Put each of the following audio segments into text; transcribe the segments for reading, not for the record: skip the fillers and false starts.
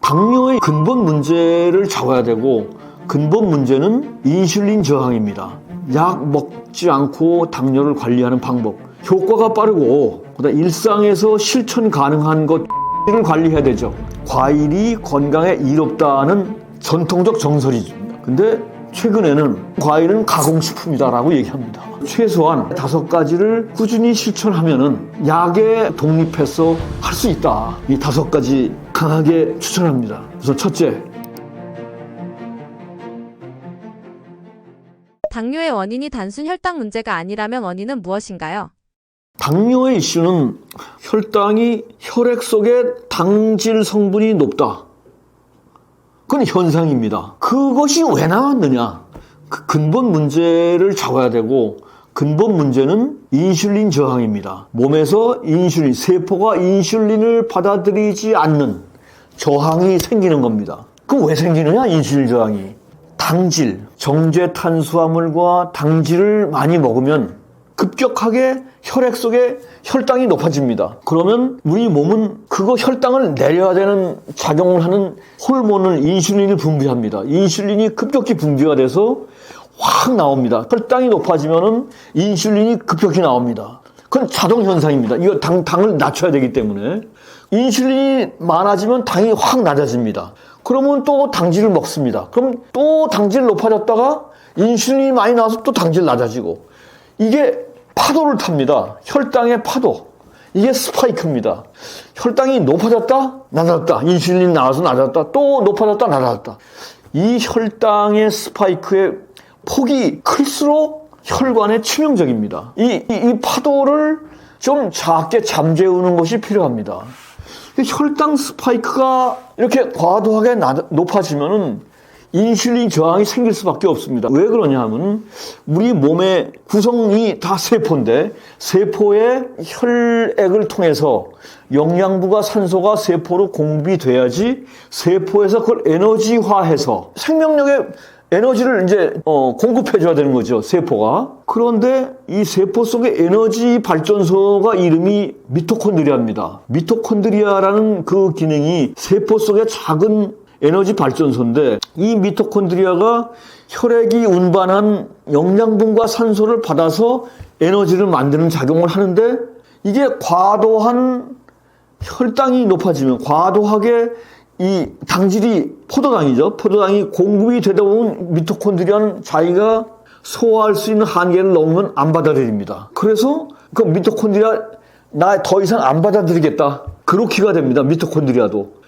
당뇨의 근본 문제를 잡아야 되고, 근본 문제는 인슐린 저항입니다. 약 먹지 않고 당뇨를 관리하는 방법, 효과가 빠르고 그다음 일상에서 실천 가능한 것을 관리해야 되죠. 과일이 건강에 이롭다는 전통적 정설이죠. 근데 최근에는 과일은 가공식품이다라고 얘기합니다. 최소한 5가지를 꾸준히 실천하면은 약에 독립해서 할 수 있다. 이 5가지 강하게 추천합니다. 우선 첫째, 당뇨의 원인이 단순 혈당 문제가 아니라면 원인은 무엇인가요? 당뇨의 이슈는 혈당이 혈액 속에 당질 성분이 높다. 그건 현상입니다. 그것이 왜 나왔느냐? 그 근본 문제를 잡아야 되고, 근본 문제는 인슐린 저항입니다. 몸에서 인슐린, 세포가 인슐린을 받아들이지 않는 저항이 생기는 겁니다. 그럼 왜 생기느냐? 인슐린 저항이. 당질, 정제 탄수화물과 당질을 많이 먹으면 급격하게 혈액 속에 혈당이 높아집니다. 그러면 우리 몸은 그거 혈당을 내려야 되는 작용을 하는 호르몬을 인슐린을 분비합니다. 인슐린이 급격히 분비가 돼서 확 나옵니다. 혈당이 높아지면은 인슐린이 급격히 나옵니다. 그건 자동 현상입니다. 이거 당을 낮춰야 되기 때문에. 인슐린이 많아지면 당이 확 낮아집니다. 그러면 또 당질을 먹습니다. 그럼 또 당질 높아졌다가 인슐린이 많이 나와서 또 당질 낮아지고, 이게 파도를 탑니다. 혈당의 파도. 이게 스파이크입니다. 혈당이 높아졌다, 낮았다. 인슐린 나와서 낮았다. 또 높아졌다, 낮았다. 이 혈당의 스파이크의 폭이 클수록 혈관에 치명적입니다. 이 파도를 좀 작게 잠재우는 것이 필요합니다. 혈당 스파이크가 이렇게 과도하게 높아지면은 인슐린 저항이 생길 수밖에 없습니다. 왜 그러냐 하면 우리 몸의 구성이 다 세포인데, 세포의 혈액을 통해서 영양분과 산소가 세포로 공급이 돼야지 세포에서 그걸 에너지화해서 생명력의 에너지를 이제 공급해줘야 되는 거죠, 세포가. 그런데 이 세포 속의 에너지 발전소가 이름이 미토콘드리아입니다. 미토콘드리아라는 그 기능이 세포 속의 작은 에너지 발전소인데, 이 미토콘드리아가 혈액이 운반한 영양분과 산소를 받아서 에너지를 만드는 작용을 하는데, 이게 과도한 혈당이 높아지면, 과도하게 이 당질이 포도당이죠. 포도당이 공급이 되다 보면 미토콘드리아는 자기가 소화할 수 있는 한계를 넘으면 안 받아들입니다. 그래서 그 미토콘드리아 나 더 이상 안 받아들이겠다. 그렇게가 됩니다. 미토콘드리아도.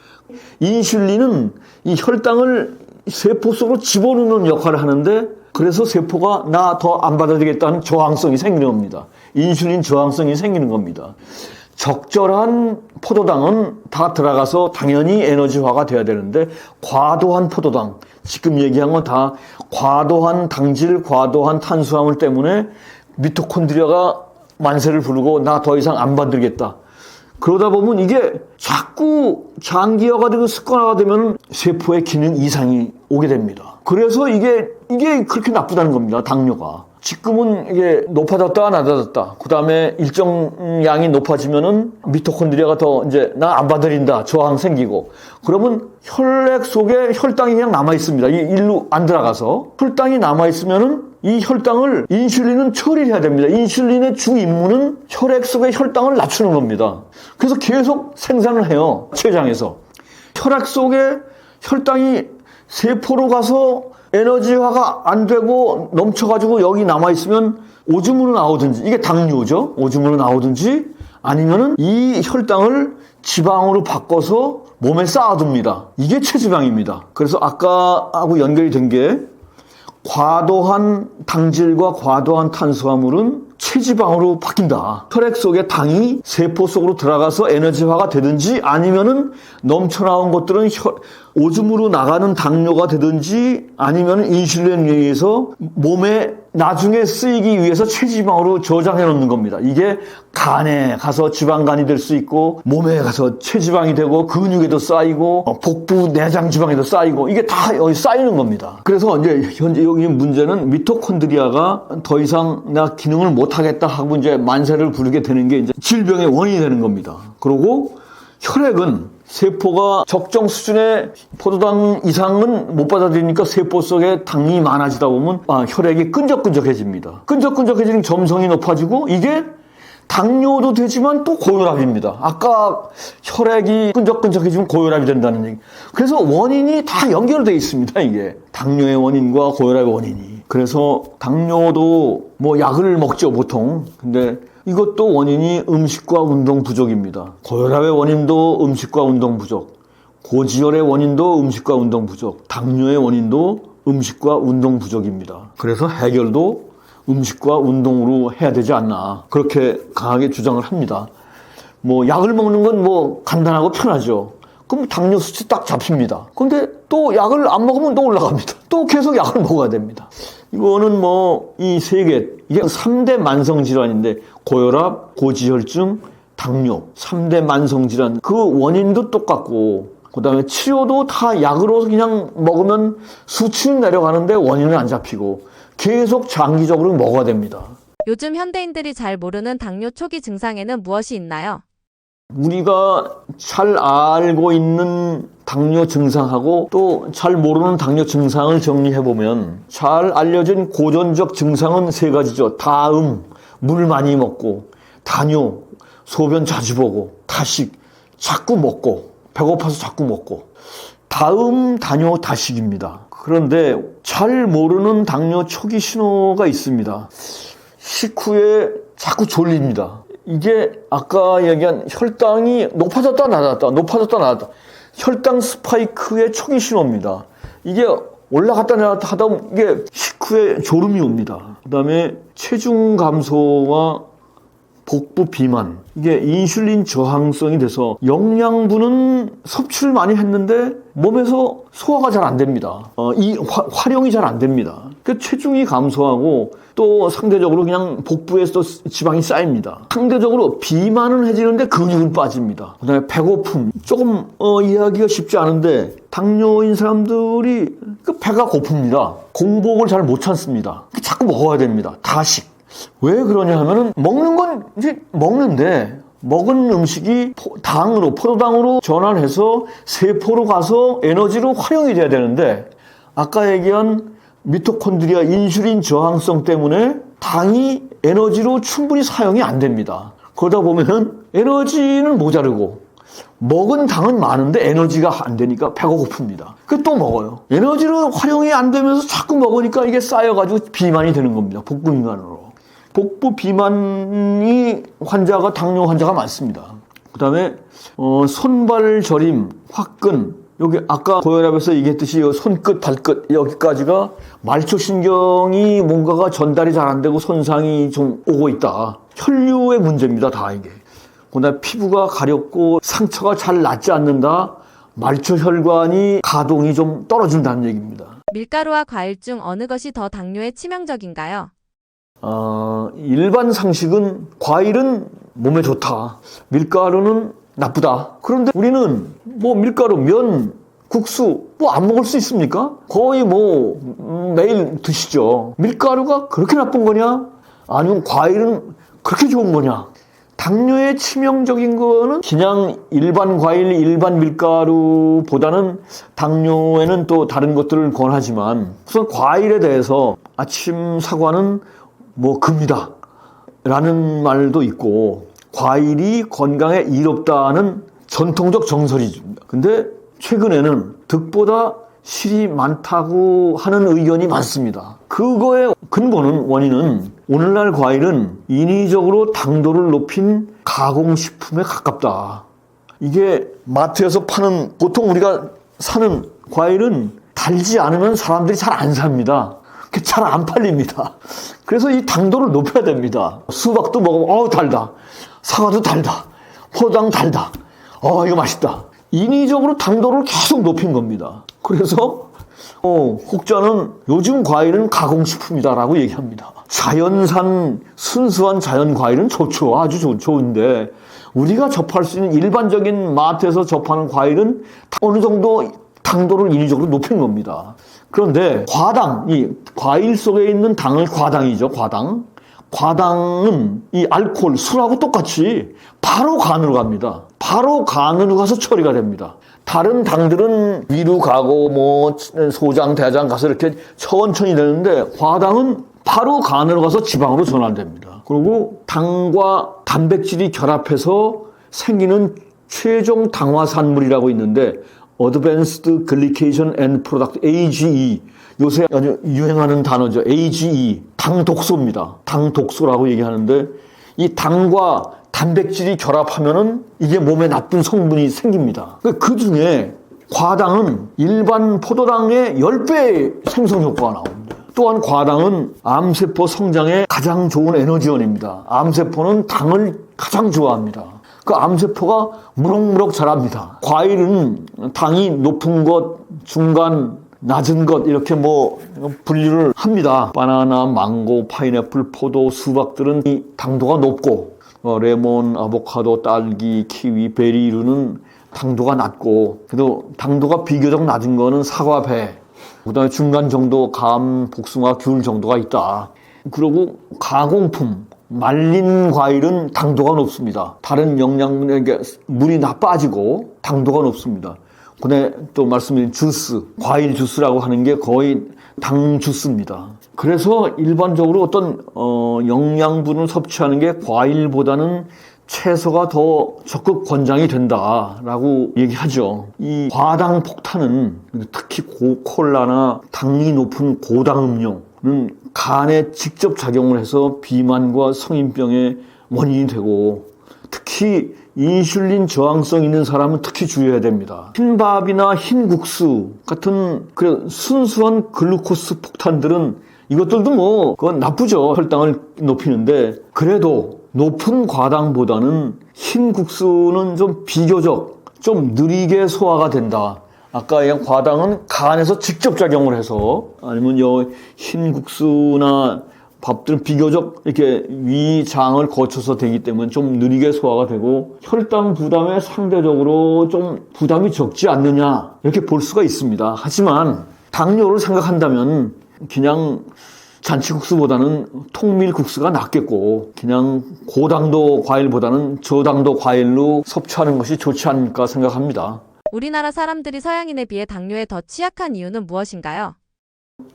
인슐린은 이 혈당을 세포 속으로 집어넣는 역할을 하는데, 그래서 세포가 나 더 안 받아들이겠다는 저항성이 생기는 겁니다. 인슐린 저항성이 생기는 겁니다. 적절한 포도당은 다 들어가서 당연히 에너지화가 돼야 되는데, 과도한 포도당, 지금 얘기한 건 다 과도한 당질, 과도한 탄수화물 때문에 미토콘드리아가 만세를 부르고 나 더 이상 안 받들겠다. 그러다 보면 이게 자꾸 장기화가 되고 습관화가 되면 세포의 기능 이상이 오게 됩니다. 그래서 이게 그렇게 나쁘다는 겁니다, 당뇨가. 지금은 이게 높아졌다, 낮아졌다. 그 다음에 일정 양이 높아지면은 미토콘드리아가 더 이제 나 안 받아들인다, 저항 생기고. 그러면 혈액 속에 혈당이 그냥 남아있습니다. 이 일로 안 들어가서. 혈당이 남아있으면은 이 혈당을 인슐린은 처리를 해야 됩니다. 인슐린의 주 임무는 혈액 속의 혈당을 낮추는 겁니다. 그래서 계속 생산을 해요, 췌장에서. 혈액 속에 혈당이 세포로 가서 에너지화가 안 되고 넘쳐가지고 여기 남아있으면 오줌으로 나오든지, 이게 당뇨죠. 오줌으로 나오든지, 아니면은 이 혈당을 지방으로 바꿔서 몸에 쌓아둡니다. 이게 체지방입니다. 그래서 아까하고 연결이 된 게, 과도한 당질과 과도한 탄수화물은 체지방으로 바뀐다. 혈액 속에 당이 세포 속으로 들어가서 에너지화가 되든지, 아니면은 넘쳐나온 것들은 오줌으로 나가는 당뇨가 되든지, 아니면은 인슐린에 의해서 몸에 나중에 쓰이기 위해서 체지방으로 저장해 놓는 겁니다. 이게 간에 가서 지방간이 될 수 있고, 몸에 가서 체지방이 되고, 근육에도 쌓이고, 복부 내장 지방에도 쌓이고, 이게 다 여기 쌓이는 겁니다. 그래서 이제 현재 여기 문제는 미토콘드리아가 더 이상 나 기능을 못 하겠다 하고 이제 만세를 부르게 되는 게 이제 질병의 원인이 되는 겁니다. 그리고 혈액은 세포가 적정 수준의 포도당 이상은 못 받아들이니까 세포 속에 당이 많아지다 보면 혈액이 끈적끈적해집니다. 끈적끈적해지는 점성이 높아지고 이게 당뇨도 되지만 또 고혈압입니다. 아까 혈액이 끈적끈적해지면 고혈압이 된다는 얘기. 그래서 원인이 다 연결되어 있습니다. 이게 당뇨의 원인과 고혈압의 원인이. 그래서 당뇨도 뭐 약을 먹죠 보통. 근데 이것도 원인이 음식과 운동 부족입니다. 고혈압의 원인도 음식과 운동 부족, 고지혈의 원인도 음식과 운동 부족, 당뇨의 원인도 음식과 운동 부족입니다. 그래서 해결도 음식과 운동으로 해야 되지 않나 그렇게 강하게 주장을 합니다. 뭐 약을 먹는 건 뭐 간단하고 편하죠. 그럼 당뇨 수치 딱 잡힙니다. 근데 또 약을 안 먹으면 또 올라갑니다. 또 계속 약을 먹어야 됩니다. 이거는 뭐 이 세 개, 이게 3대 만성질환인데 고혈압, 고지혈증, 당뇨 3대 만성질환 그 원인도 똑같고 그 다음에 치료도 다 약으로 그냥 먹으면 수치는 내려가는데 원인은 안 잡히고 계속 장기적으로 먹어야 됩니다. 요즘 현대인들이 잘 모르는 당뇨 초기 증상에는 무엇이 있나요? 우리가 잘 알고 있는 당뇨 증상하고 또 잘 모르는 당뇨 증상을 정리해보면 잘 알려진 고전적 증상은 세 가지죠. 다음, 물 많이 먹고, 다뇨, 소변 자주 보고, 다식, 자꾸 먹고, 배고파서 자꾸 먹고. 다음, 다뇨, 다식입니다. 그런데 잘 모르는 당뇨 초기 신호가 있습니다. 식후에 자꾸 졸립니다. 이게 아까 얘기한 혈당이 높아졌다 낮았다 높아졌다 낮았다 혈당 스파이크의 초기 신호입니다. 이게 올라갔다 내려갔다 하다 보면 이게 식후에 졸음이 옵니다. 그 다음에 체중 감소와 복부 비만, 이게 인슐린 저항성이 돼서 영양분은 섭취를 많이 했는데 몸에서 소화가 잘 안 됩니다. 활용이 잘 안 됩니다. 그 체중이 감소하고 또 상대적으로 그냥 복부에서 또 지방이 쌓입니다. 상대적으로 비만은 해지는데 근육은 빠집니다. 그 다음에 배고픔, 조금 이해하기가 쉽지 않은데 당뇨인 사람들이 그 배가 고픕니다. 공복을 잘 못 참습니다. 자꾸 먹어야 됩니다. 다식. 왜 그러냐 하면은 먹는 건 이제 먹는데 먹은 음식이 당으로 포도당으로 전환해서 세포로 가서 에너지로 활용이 돼야 되는데 아까 얘기한 미토콘드리아 인슐린 저항성 때문에 당이 에너지로 충분히 사용이 안 됩니다. 그러다 보면 에너지는 모자르고 먹은 당은 많은데 에너지가 안 되니까 배가 고픕니다. 그 또 먹어요. 에너지로 활용이 안 되면서 자꾸 먹으니까 이게 쌓여가지고 비만이 되는 겁니다. 복부 비만으로. 복부 비만이 환자가 당뇨 환자가 많습니다. 그 다음에 손발 저림, 화끈, 여기 아까 고혈압에서 얘기했듯이 손끝, 발끝 여기까지가 말초신경이 뭔가가 전달이 잘 안 되고 손상이 좀 오고 있다. 혈류의 문제입니다. 다 이게. 그 다음에 피부가 가렵고 상처가 잘 낫지 않는다. 말초혈관이 가동이 좀 떨어진다는 얘기입니다. 밀가루와 과일 중 어느 것이 더 당뇨에 치명적인가요? 일반 상식은 과일은 몸에 좋다. 밀가루는 나쁘다. 그런데 우리는 뭐 밀가루, 면, 국수 뭐 안 먹을 수 있습니까? 거의 뭐 매일 드시죠. 밀가루가 그렇게 나쁜 거냐? 아니면 과일은 그렇게 좋은 거냐? 당뇨에 치명적인 거는 그냥 일반 과일, 일반 밀가루보다는 당뇨에는 또 다른 것들을 권하지만 우선 과일에 대해서 아침 사과는 뭐 금이다 라는 말도 있고 과일이 건강에 이롭다는 전통적 정설이죠. 근데 최근에는 득보다 실이 많다고 하는 의견이 많습니다. 그거의 근본은 원인은 오늘날 과일은 인위적으로 당도를 높인 가공식품에 가깝다. 이게 마트에서 파는 보통 우리가 사는 과일은 달지 않으면 사람들이 잘 안 삽니다. 잘 안 팔립니다. 그래서 이 당도를 높여야 됩니다. 수박도 먹으면 달다. 사과도 달다. 포도당 달다. 이거 맛있다. 인위적으로 당도를 계속 높인 겁니다. 그래서 혹자는 요즘 과일은 가공식품이다라고 얘기합니다. 자연산 순수한 자연 과일은 좋죠. 아주 좋은데 우리가 접할 수 있는 일반적인 마트에서 접하는 과일은 어느 정도 당도를 인위적으로 높인 겁니다. 그런데 과당, 이 과일 속에 있는 당을 과당이죠. 과당. 과당은 이 알코올, 술하고 똑같이 바로 간으로 갑니다. 바로 간으로 가서 처리가 됩니다. 다른 당들은 위로 가고 뭐 소장, 대장 가서 이렇게 천천히 되는데 과당은 바로 간으로 가서 지방으로 전환됩니다. 그리고 당과 단백질이 결합해서 생기는 최종 당화산물이라고 있는데 Advanced Glycation End Product, AGE. 요새 아주 유행하는 단어죠. AGE. 당독소입니다. 당독소라고 얘기하는데 이 당과 단백질이 결합하면은 이게 몸에 나쁜 성분이 생깁니다. 그 중에 과당은 일반 포도당의 10배의 생성 효과가 나옵니다. 또한 과당은 암세포 성장에 가장 좋은 에너지원입니다. 암세포는 당을 가장 좋아합니다. 그 암세포가 무럭무럭 자랍니다. 과일은 당이 높은 것, 중간, 낮은 것 이렇게 뭐 분류를 합니다. 바나나, 망고, 파인애플, 포도, 수박들은 이 당도가 높고 레몬, 아보카도, 딸기, 키위, 베리류는 당도가 낮고 그래도 당도가 비교적 낮은 거는 사과, 배, 그다음에 중간 정도 감, 복숭아, 귤 정도가 있다. 그리고 가공품, 말린 과일은 당도가 높습니다. 다른 영양분에 물이 다 빠지고 당도가 높습니다. 근데 또 말씀드린 주스, 과일 주스라고 하는 게 거의 당 주스입니다. 그래서 일반적으로 어떤 영양분을 섭취하는 게 과일보다는 채소가 더 적극 권장이 된다라고 얘기하죠. 이 과당 폭탄은 특히 고콜라나 당이 높은 고당 음료는 간에 직접 작용을 해서 비만과 성인병의 원인이 되고 특히 인슐린 저항성 있는 사람은 특히 주의해야 됩니다. 흰밥이나 흰국수 같은 그런 순수한 글루코스 폭탄들은 이것들도 뭐 그건 나쁘죠. 혈당을 높이는데 그래도 높은 과당보다는 흰국수는 좀 비교적 좀 느리게 소화가 된다. 아까 그냥 과당은 간에서 직접 작용을 해서 아니면 흰국수나 밥들은 비교적 이렇게 위장을 거쳐서 되기 때문에 좀 느리게 소화가 되고 혈당 부담에 상대적으로 좀 부담이 적지 않느냐 이렇게 볼 수가 있습니다. 하지만 당뇨를 생각한다면 그냥 잔치국수보다는 통밀국수가 낫겠고 그냥 고당도 과일보다는 저당도 과일로 섭취하는 것이 좋지 않을까 생각합니다. 우리나라 사람들이 서양인에 비해 당뇨에 더 취약한 이유는 무엇인가요?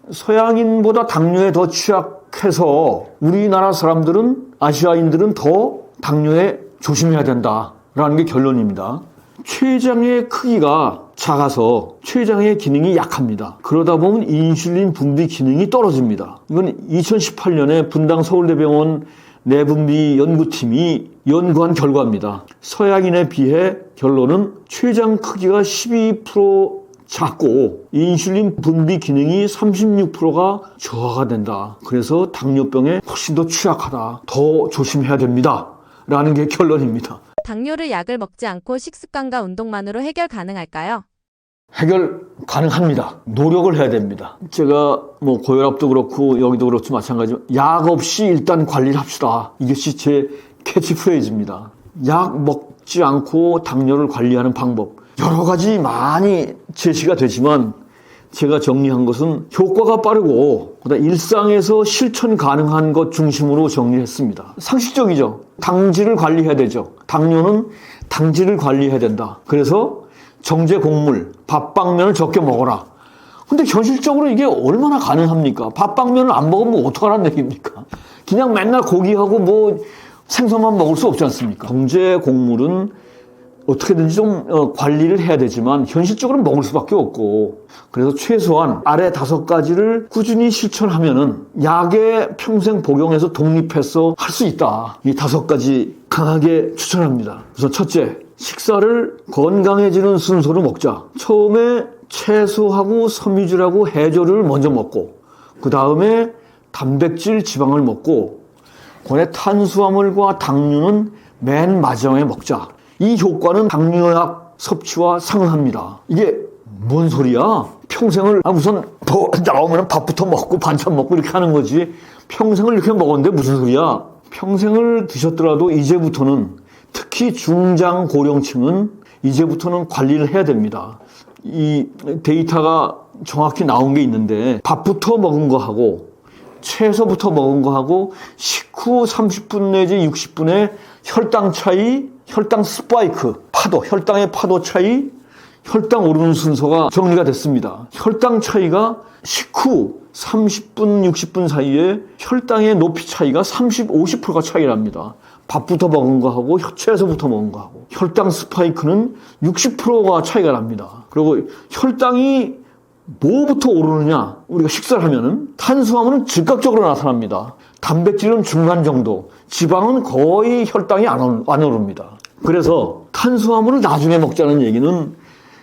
서양인보다 당뇨에 더 취약해서 우리나라 사람들은 아시아인들은 더 당뇨에 조심해야 된다라는 게 결론입니다. 췌장의 크기가 작아서 췌장의 기능이 약합니다. 그러다 보면 인슐린 분비 기능이 떨어집니다. 이건 2018년에 분당 서울대병원 내분비 연구팀이 연구한 결과입니다. 서양인에 비해 결론은 췌장 크기가 12% 작고 인슐린 분비 기능이 36%가 저하가 된다. 그래서 당뇨병에 훨씬 더 취약하다. 더 조심해야 됩니다. 라는 게 결론입니다. 당뇨를 약을 먹지 않고 식습관과 운동만으로 해결 가능할까요? 해결 가능합니다. 노력을 해야 됩니다. 제가 뭐 고혈압도 그렇고 여기도 그렇고 마찬가지로 약 없이 일단 관리를 합시다. 이것이 제 캐치프레이즈입니다. 약 먹지 않고 당뇨를 관리하는 방법 여러 가지 많이 제시가 되지만 제가 정리한 것은 효과가 빠르고 일상에서 실천 가능한 것 중심으로 정리했습니다. 상식적이죠. 당질을 관리해야 되죠. 당뇨는 당질을 관리해야 된다. 그래서 정제 곡물, 밥방면을 적게 먹어라. 근데 현실적으로 이게 얼마나 가능합니까? 밥방면을 안 먹으면 어떡하라는 얘기입니까? 그냥 맨날 고기하고 뭐 생선만 먹을 수 없지 않습니까? 정제 곡물은 어떻게든지 좀 관리를 해야 되지만 현실적으로 먹을 수밖에 없고 그래서 최소한 아래 5가지를 꾸준히 실천하면은 약에 평생 복용해서 독립해서 할 수 있다. 이 5가지 강하게 추천합니다. 우선 첫째, 식사를 건강해지는 순서로 먹자. 처음에 채소하고 섬유질하고 해조류를 먼저 먹고 그 다음에 단백질, 지방을 먹고 그다음에 탄수화물과 당류는 맨 마지막에 먹자. 이 효과는 당뇨약 섭취와 상응합니다. 이게 뭔 소리야? 평생을 우선 뭐 나오면 밥부터 먹고 반찬 먹고 이렇게 하는 거지 평생을 이렇게 먹었는데 무슨 소리야? 평생을 드셨더라도 이제부터는 특히 중장 고령층은 이제부터는 관리를 해야 됩니다. 이 데이터가 정확히 나온 게 있는데 밥부터 먹은 거하고 채소부터 먹은 거하고 식후 30분 내지 60분의 혈당 차이, 혈당 스파이크, 파도, 혈당의 파도 차이, 혈당 오르는 순서가 정리가 됐습니다. 혈당 차이가 식후 30분, 60분 사이에 혈당의 높이 차이가 30, 50%가 차이 납니다. 밥부터 먹은 거하고 채소부터 먹은 거하고 혈당 스파이크는 60%가 차이가 납니다. 그리고 혈당이 뭐부터 오르느냐? 우리가 식사를 하면은 탄수화물은 즉각적으로 나타납니다. 단백질은 중간 정도, 지방은 거의 혈당이 안 오릅니다. 그래서 탄수화물을 나중에 먹자는 얘기는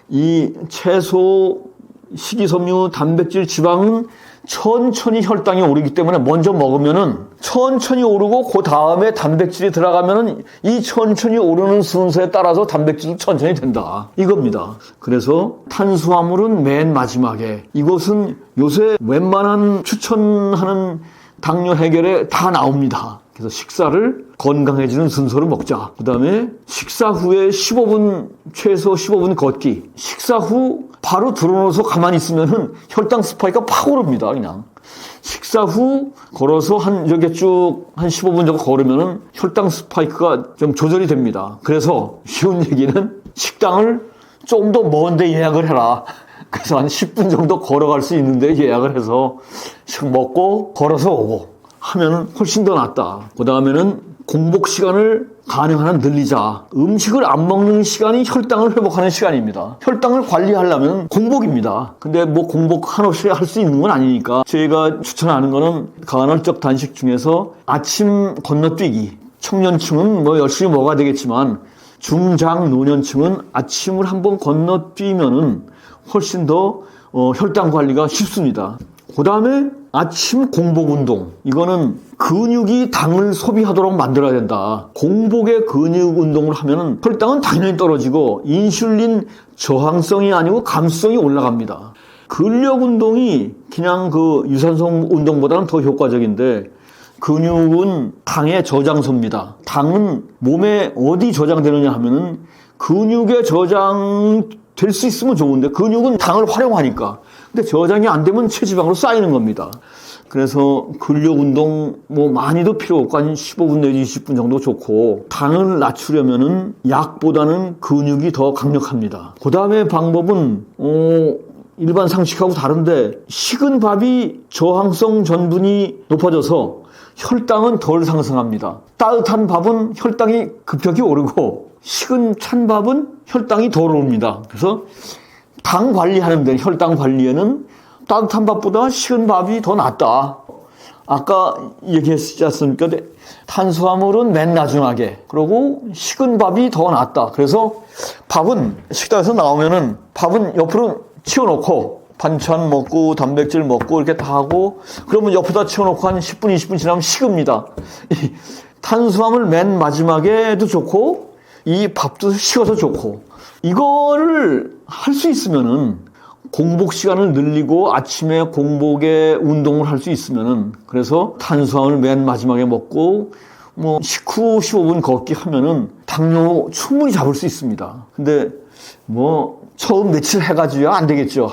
이 채소, 식이섬유, 단백질, 지방은 천천히 혈당이 오르기 때문에 먼저 먹으면은 천천히 오르고 그 다음에 단백질이 들어가면은 이 천천히 오르는 순서에 따라서 단백질도 천천히 된다. 이겁니다. 그래서 탄수화물은 맨 마지막에 이것은 요새 웬만한 추천하는 당뇨 해결에 다 나옵니다. 그래서 식사를 건강해지는 순서로 먹자. 그 다음에 식사 후에 15분, 최소 15분 걷기. 식사 후 바로 들어놓아서 가만히 있으면은 혈당 스파이크가 팍 오릅니다, 그냥. 식사 후 걸어서 이렇게 쭉 한 15분 정도 걸으면은 혈당 스파이크가 좀 조절이 됩니다. 그래서 쉬운 얘기는 식당을 좀 더 먼데 예약을 해라. 그래서 한 10분 정도 걸어갈 수 있는데 예약을 해서 먹고 걸어서 오고 하면 훨씬 더 낫다. 그 다음에는 공복 시간을 가능한 한 늘리자. 음식을 안 먹는 시간이 혈당을 회복하는 시간입니다. 혈당을 관리하려면 공복입니다. 근데 뭐 공복 한없이 할 수 있는 건 아니니까 제가 추천하는 거는 간헐적 단식 중에서 아침 건너뛰기. 청년층은 뭐 열심히 먹어야 되겠지만 중장 노년층은 아침을 한번 건너뛰면은 훨씬 더 혈당 관리가 쉽습니다. 그 다음에 아침 공복 운동. 이거는 근육이 당을 소비하도록 만들어야 된다. 공복에 근육 운동을 하면은 혈당은 당연히 떨어지고 인슐린 저항성이 아니고 감수성이 올라갑니다. 근력 운동이 그냥 그 유산소 운동보다는 더 효과적인데 근육은 당의 저장소입니다. 당은 몸에 어디 저장되느냐 하면은 근육에 저장될 수 있으면 좋은데 근육은 당을 활용하니까. 근데 저장이 안 되면 체지방으로 쌓이는 겁니다. 그래서 근력 운동 뭐 많이도 필요 없고 한 15분 내지 20분 정도 좋고 당을 낮추려면은 약보다는 근육이 더 강력합니다. 그 다음에 방법은 일반 상식하고 다른데 식은 밥이 저항성 전분이 높아져서 혈당은 덜 상승합니다. 따뜻한 밥은 혈당이 급격히 오르고 식은 찬 밥은 혈당이 덜 오릅니다. 그래서 당 관리하는데 혈당 관리에는 따뜻한 밥보다 식은 밥이 더 낫다. 아까 얘기했지 않습니까? 탄수화물은 맨 나중하게 그리고 식은 밥이 더 낫다. 그래서 밥은 식당에서 나오면은 밥은 옆으로 치워놓고 반찬 먹고 단백질 먹고 이렇게 다 하고 그러면 옆에다 치워놓고 한 10분 20분 지나면 식습니다. 탄수화물 맨 마지막에도 좋고 이 밥도 식어서 좋고 이거를 할 수 있으면은 공복 시간을 늘리고 아침에 공복에 운동을 할 수 있으면은 그래서 탄수화물 맨 마지막에 먹고 뭐 식후 15분 걷기 하면은 당뇨 충분히 잡을 수 있습니다. 근데 뭐 처음 며칠 해가지고야 안 되겠죠.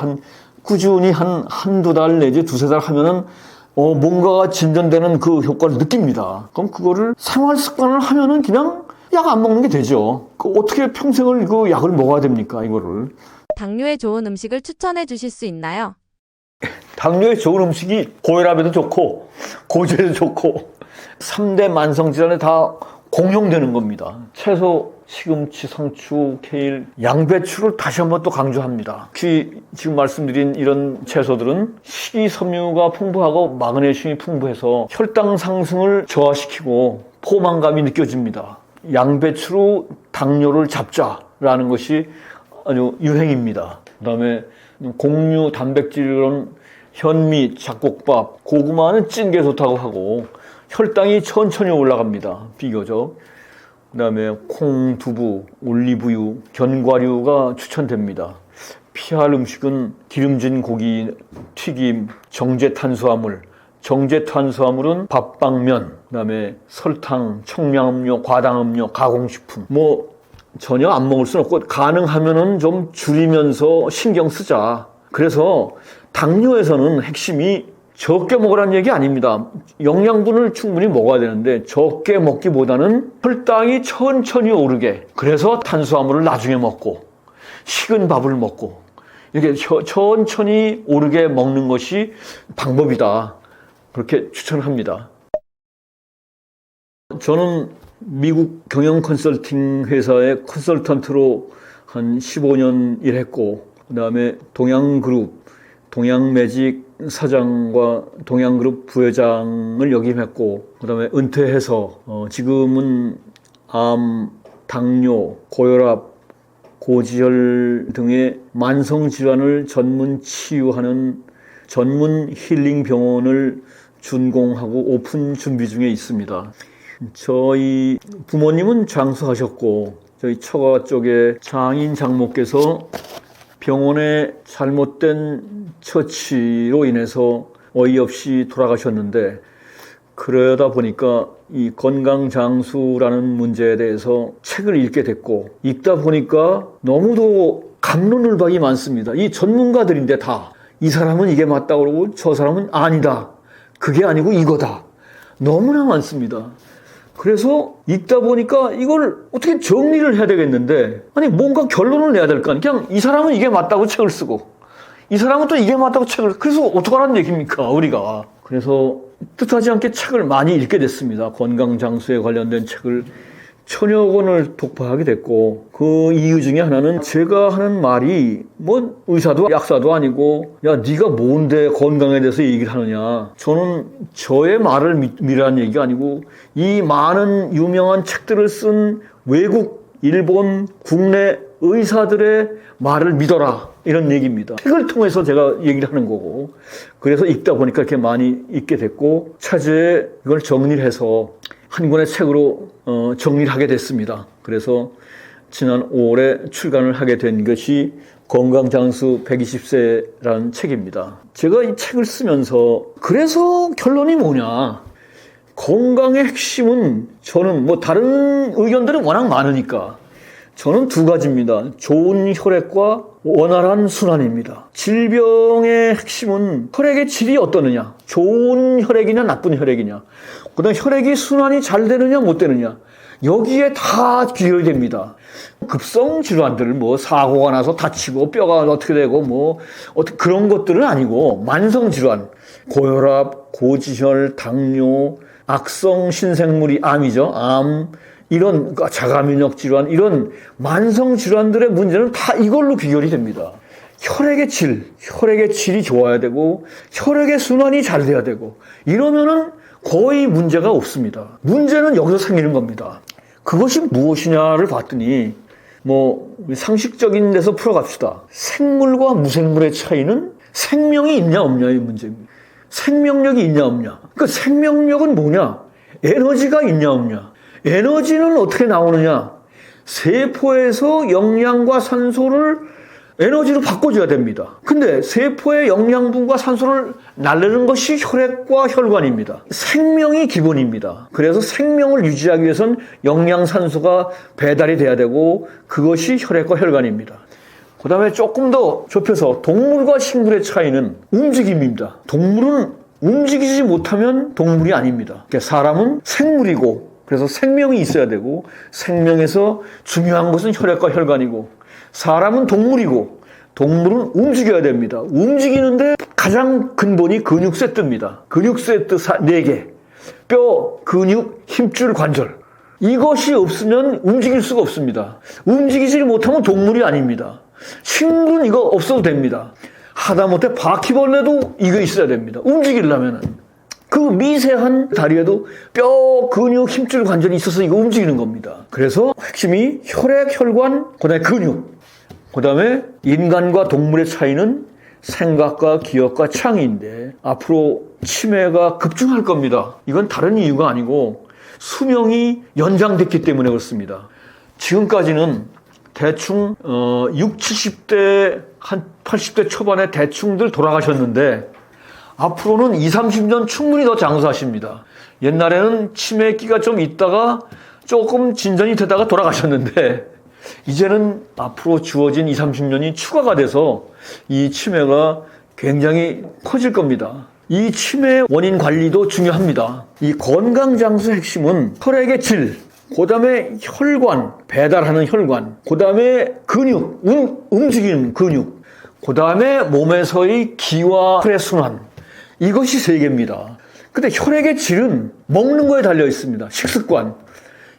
꾸준히 한두 달 내지 두세 달 하면은 뭔가가 진전되는 그 효과를 느낍니다. 그럼 그거를 생활 습관을 하면은 그냥 약 안 먹는 게 되죠. 어떻게 평생을 그 약을 먹어야 됩니까, 이거를. 당뇨에 좋은 음식을 추천해 주실 수 있나요? 당뇨에 좋은 음식이 고혈압에도 좋고 고지에도 좋고 3대 만성질환에 다 공용되는 겁니다. 채소, 시금치, 상추, 케일, 양배추를 다시 한번 또 강조합니다. 특히 지금 말씀드린 이런 채소들은 식이섬유가 풍부하고 마그네슘이 풍부해서 혈당 상승을 저하시키고 포만감이 느껴집니다. 양배추로 당뇨를 잡자라는 것이 아주 유행입니다. 그 다음에 곡류, 단백질 이런 현미, 잡곡밥, 고구마는 찐 게 좋다고 하고 혈당이 천천히 올라갑니다. 비교적. 그 다음에 콩, 두부, 올리브유, 견과류가 추천됩니다. 피할 음식은 기름진 고기, 튀김, 정제탄수화물. 정제탄수화물은 밥빵면, 그 다음에 설탕, 청량음료, 과당음료, 가공식품. 뭐 전혀 안 먹을 수는 없고 가능하면은 좀 줄이면서 신경 쓰자. 그래서 당뇨에서는 핵심이 적게 먹으라는 얘기 아닙니다. 영양분을 충분히 먹어야 되는데 적게 먹기보다는 혈당이 천천히 오르게, 그래서 탄수화물을 나중에 먹고 식은 밥을 먹고 이렇게 천천히 오르게 먹는 것이 방법이다. 그렇게 추천합니다. 저는 미국 경영 컨설팅 회사의 컨설턴트로 한 15년 일했고, 그 다음에 동양그룹, 동양매직 사장과 동양그룹 부회장을 역임했고, 그 다음에 은퇴해서 지금은 암, 당뇨, 고혈압, 고지혈 등의 만성질환을 전문 치유하는 전문 힐링 병원을 준공하고 오픈 준비 중에 있습니다. 저희 부모님은 장수하셨고, 저희 처가 쪽에 장인 장모께서 병원의 잘못된 처치로 인해서 어이없이 돌아가셨는데, 그러다 보니까 이 건강장수라는 문제에 대해서 책을 읽게 됐고, 읽다 보니까 너무도 갑론을박이 많습니다. 이 전문가들인데 다 이 사람은 이게 맞다고 그러고 저 사람은 아니다, 그게 아니고 이거다, 너무나 많습니다. 그래서 읽다 보니까 이걸 어떻게 정리를 해야 되겠는데, 아니 뭔가 결론을 내야 될 거 아니에요. 그냥 이 사람은 이게 맞다고 책을 쓰고 이 사람은 또 이게 맞다고 책을, 그래서 어떡하라는 얘기입니까 우리가. 그래서 뜻하지 않게 책을 많이 읽게 됐습니다. 건강장수에 관련된 책을 1000여 권을 독파하게 됐고, 그 이유 중에 하나는 제가 하는 말이 뭐 의사도 약사도 아니고, 야 네가 뭔데 건강에 대해서 얘기를 하느냐, 저는 저의 말을 믿으라는 얘기가 아니고 이 많은 유명한 책들을 쓴 외국, 일본, 국내 의사들의 말을 믿어라, 이런 얘기입니다. 책을 통해서 제가 얘기를 하는 거고, 그래서 읽다 보니까 이렇게 많이 읽게 됐고, 차제에 이걸 정리를 해서 한 권의 책으로 정리를 하게 됐습니다. 그래서 지난 5월에 출간을 하게 된 것이 건강장수 120세라는 책입니다. 제가 이 책을 쓰면서 그래서 결론이 뭐냐, 건강의 핵심은, 저는 뭐 다른 의견들은 워낙 많으니까 저는 두 가지입니다. 좋은 혈액과 원활한 순환입니다. 질병의 핵심은 혈액의 질이 어떠느냐, 좋은 혈액이냐 나쁜 혈액이냐, 그 다음에 혈액이 순환이 잘 되느냐 못 되느냐, 여기에 다 귀결이 됩니다. 급성 질환들, 뭐 사고가 나서 다치고 뼈가 어떻게 되고 뭐 어떻게 그런 것들은 아니고, 만성 질환, 고혈압, 고지혈, 당뇨, 악성 신생물이 암이죠. 암, 이런 자가면역 질환, 이런 만성 질환들의 문제는 다 이걸로 귀결이 됩니다. 혈액의 질이 좋아야 되고 혈액의 순환이 잘 돼야 되고, 이러면은 거의 문제가 없습니다. 문제는 여기서 생기는 겁니다. 그것이 무엇이냐를 봤더니, 뭐 상식적인 데서 풀어갑시다. 생물과 무생물의 차이는 생명이 있냐 없냐의 문제입니다. 생명력이 있냐 없냐. 그러니까 생명력은 뭐냐, 에너지가 있냐 없냐. 에너지는 어떻게 나오느냐, 세포에서 영양과 산소를 에너지로 바꿔줘야 됩니다. 근데 세포의 영양분과 산소를 날리는 것이 혈액과 혈관입니다. 생명이 기본입니다. 그래서 생명을 유지하기 위해서는 영양산소가 배달이 돼야 되고, 그것이 혈액과 혈관입니다. 그 다음에 조금 더 좁혀서 동물과 식물의 차이는 움직임입니다. 동물은 움직이지 못하면 동물이 아닙니다. 그러니까 사람은 생물이고, 그래서 생명이 있어야 되고, 생명에서 중요한 것은 혈액과 혈관이고, 사람은 동물이고, 동물은 움직여야 됩니다. 움직이는데 가장 근본이 근육세트입니다. 근육세트 4개. 뼈, 근육, 힘줄, 관절. 이것이 없으면 움직일 수가 없습니다. 움직이지 못하면 동물이 아닙니다. 식물은 이거 없어도 됩니다. 하다못해 바퀴벌레도 이거 있어야 됩니다. 움직이려면은. 그 미세한 다리에도 뼈, 근육, 힘줄, 관절이 있어서 이거 움직이는 겁니다. 그래서 핵심이 혈액, 혈관, 그 다음에 근육, 그 다음에 인간과 동물의 차이는 생각과 기억과 창의인데, 앞으로 치매가 급증할 겁니다. 이건 다른 이유가 아니고 수명이 연장됐기 때문에 그렇습니다. 지금까지는 대충 60, 70대, 한 80대 초반에 대충들 돌아가셨는데, 앞으로는 20, 30년 충분히 더 장수하십니다. 옛날에는 치매기가 좀 있다가 조금 진전이 되다가 돌아가셨는데, 이제는 앞으로 주어진 20, 30년이 추가가 돼서 이 치매가 굉장히 커질 겁니다. 이 치매 원인 관리도 중요합니다. 이 건강 장수 핵심은 혈액의 질, 그 다음에 혈관, 배달하는 혈관, 그 다음에 근육, 움직이는 근육, 그 다음에 몸에서의 기와 혈액순환. 이것이 세 개입니다. 근데 혈액의 질은 먹는 거에 달려 있습니다. 식습관.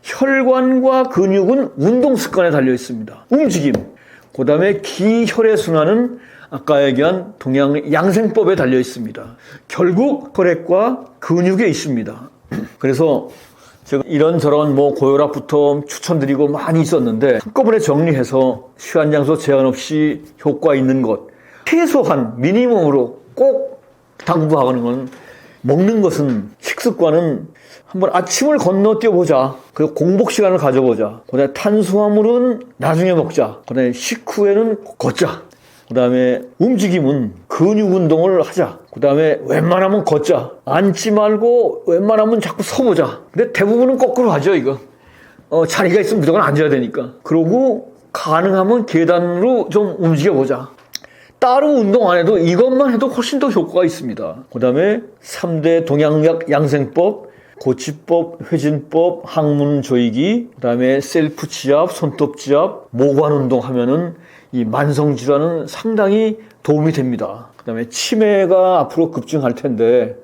혈관과 근육은 운동 습관에 달려 있습니다. 움직임. 그 다음에 기, 혈액순환은 아까 얘기한 동양 양생법에 달려 있습니다. 결국 혈액과 근육에 있습니다. 그래서 제가 이런저런 고혈압부터 추천드리고 많이 있었는데 한꺼번에 정리해서 시간 장소 제한 없이 효과 있는 것, 최소한 미니멈으로 꼭 당부하는 건, 먹는 것은, 식습관은 한번 아침을 건너뛰어보자. 그리고 공복 시간을 가져보자. 그 다음에 탄수화물은 나중에 먹자. 그 다음에 식후에는 걷자. 그 다음에 움직임은 근육 운동을 하자. 그 다음에 웬만하면 걷자. 앉지 말고 웬만하면 자꾸 서보자. 근데 대부분은 거꾸로 하죠, 이거. 자리가 있으면 무조건 앉아야 되니까. 그러고 가능하면 계단으로 좀 움직여보자. 따로 운동 안 해도 이것만 해도 훨씬 더 효과가 있습니다. 그 다음에 3대 동양약 양생법, 고치법, 회진법, 항문 조이기, 그 다음에 셀프 지압, 손톱 지압, 모관 운동 하면은 이 만성 질환은 상당히 도움이 됩니다. 그 다음에 치매가 앞으로 급증할 텐데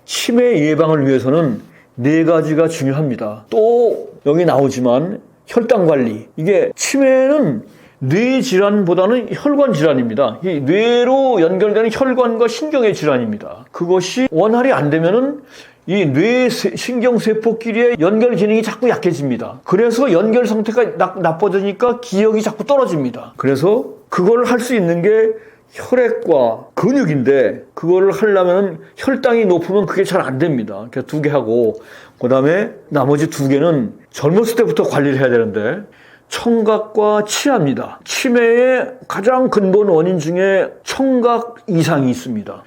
치매 예방을 위해서는 4가지가 중요합니다. 또 여기 나오지만 혈당 관리. 이게 치매는 뇌 질환보다는 혈관 질환입니다. 이 뇌로 연결되는 혈관과 신경의 질환입니다. 그것이 원활히 안 되면은 이 뇌 신경세포끼리의 연결 기능이 자꾸 약해집니다. 그래서 연결 상태가 나빠지니까 기억이 자꾸 떨어집니다. 그래서 그걸 할 수 있는 게 혈액과 근육인데 그거를 하려면 혈당이 높으면 그게 잘 안 됩니다. 그래서 2개 하고 그 다음에 나머지 2개는 젊었을 때부터 관리를 해야 되는데 청각과 치아입니다. 치매의 가장 근본 원인 중에 청각 이상이 있습니다.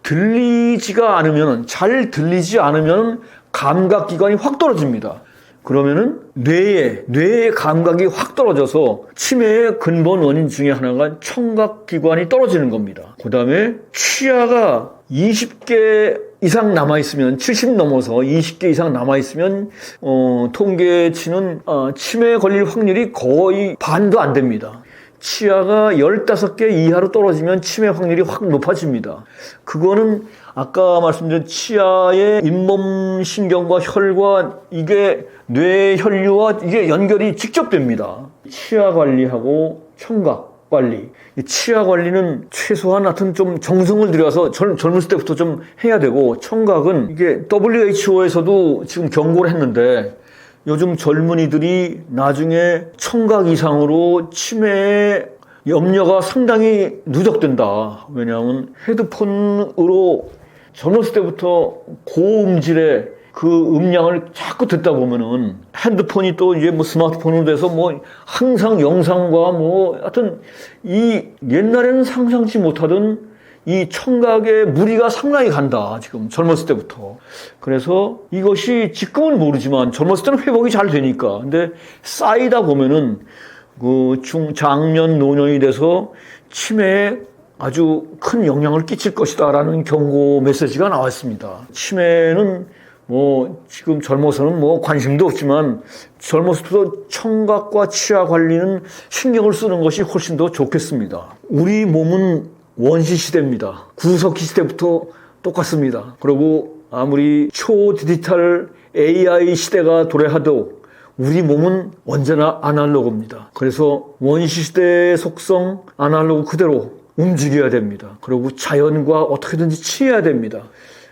들리지가 않으면, 잘 들리지 않으면 감각기관이 확 떨어집니다. 그러면은 뇌의 감각이 확 떨어져서 치매의 근본 원인 중에 하나가 청각기관이 떨어지는 겁니다. 그 다음에 치아가 20개 이상 남아있으면, 70 넘어서 20개 이상 남아있으면 통계치는 치매에 걸릴 확률이 거의 반도 안 됩니다. 치아가 15개 이하로 떨어지면 치매 확률이 확 높아집니다. 그거는 아까 말씀드린 치아의 잇몸 신경과 혈관, 이게 뇌 혈류와 이게 연결이 직접 됩니다. 치아 관리하고 청각 관리. 이 치아 관리는 최소한 하여튼 좀 정성을 들여서 젊을 때부터 좀 해야 되고, 청각은 이게 WHO에서도 지금 경고를 했는데 요즘 젊은이들이 나중에 청각 이상으로 치매의 염려가 상당히 누적된다. 왜냐하면 헤드폰으로 젊었을 때부터 고음질의 그 음량을 자꾸 듣다 보면은 핸드폰이 또 이제 스마트폰으로 돼서 항상 영상과 하여튼 이 옛날에는 상상치 못하던 이 청각의 무리가 상당히 간다. 지금 젊었을 때부터. 그래서 이것이 지금은 모르지만 젊었을 때는 회복이 잘 되니까. 근데 쌓이다 보면은 장년, 노년이 돼서 치매에 아주 큰 영향을 끼칠 것이다 라는 경고 메시지가 나왔습니다. 치매는 지금 젊어서는 관심도 없지만 젊었을 때도 청각과 치아 관리는 신경을 쓰는 것이 훨씬 더 좋겠습니다. 우리 몸은 원시 시대입니다. 구석기 시대부터 똑같습니다. 그리고 아무리 초디지털 AI 시대가 도래하도 우리 몸은 언제나 아날로그입니다. 그래서 원시 시대의 속성 아날로그 그대로 움직여야 됩니다. 그리고 자연과 어떻게든지 친해야 됩니다.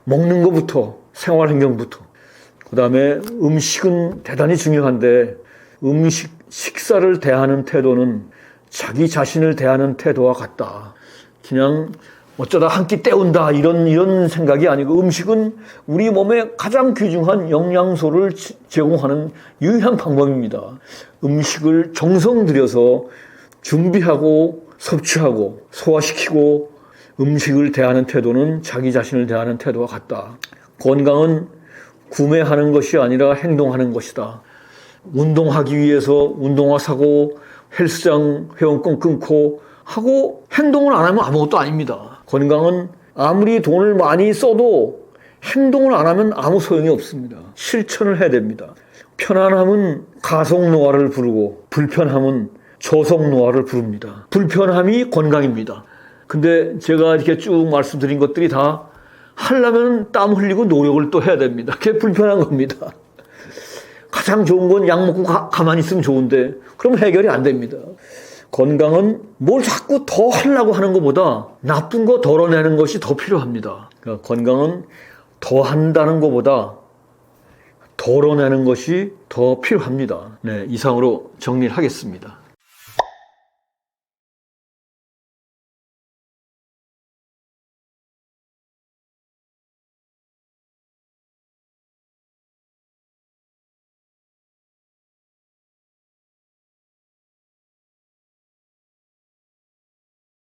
먹는 것부터, 생활 환경부터. 그 다음에 음식은 대단히 중요한데 식사를 대하는 태도는 자기 자신을 대하는 태도와 같다. 그냥 어쩌다 한 끼 때운다 이런 생각이 아니고, 음식은 우리 몸에 가장 귀중한 영양소를 제공하는 유일한 방법입니다. 음식을 정성 들여서 준비하고 섭취하고 소화시키고 음식을 대하는 태도는 자기 자신을 대하는 태도와 같다. 건강은 구매하는 것이 아니라 행동하는 것이다. 운동하기 위해서 운동화 사고 헬스장 회원권 끊고 하고 행동을 안 하면 아무것도 아닙니다. 건강은 아무리 돈을 많이 써도 행동을 안 하면 아무 소용이 없습니다. 실천을 해야 됩니다. 편안함은 가속노화를 부르고 불편함은 저속노화를 부릅니다. 불편함이 건강입니다. 근데 제가 이렇게 쭉 말씀드린 것들이 다 하려면 땀 흘리고 노력을 또 해야 됩니다. 그게 불편한 겁니다. 가장 좋은 건 약 먹고 가만히 있으면 좋은데 그럼 해결이 안 됩니다. 건강은 뭘 자꾸 더 하려고 하는 것보다 나쁜 거 덜어내는 것이 더 필요합니다. 그러니까 건강은 더 한다는 것보다 덜어내는 것이 더 필요합니다. 네, 이상으로 정리를 하겠습니다.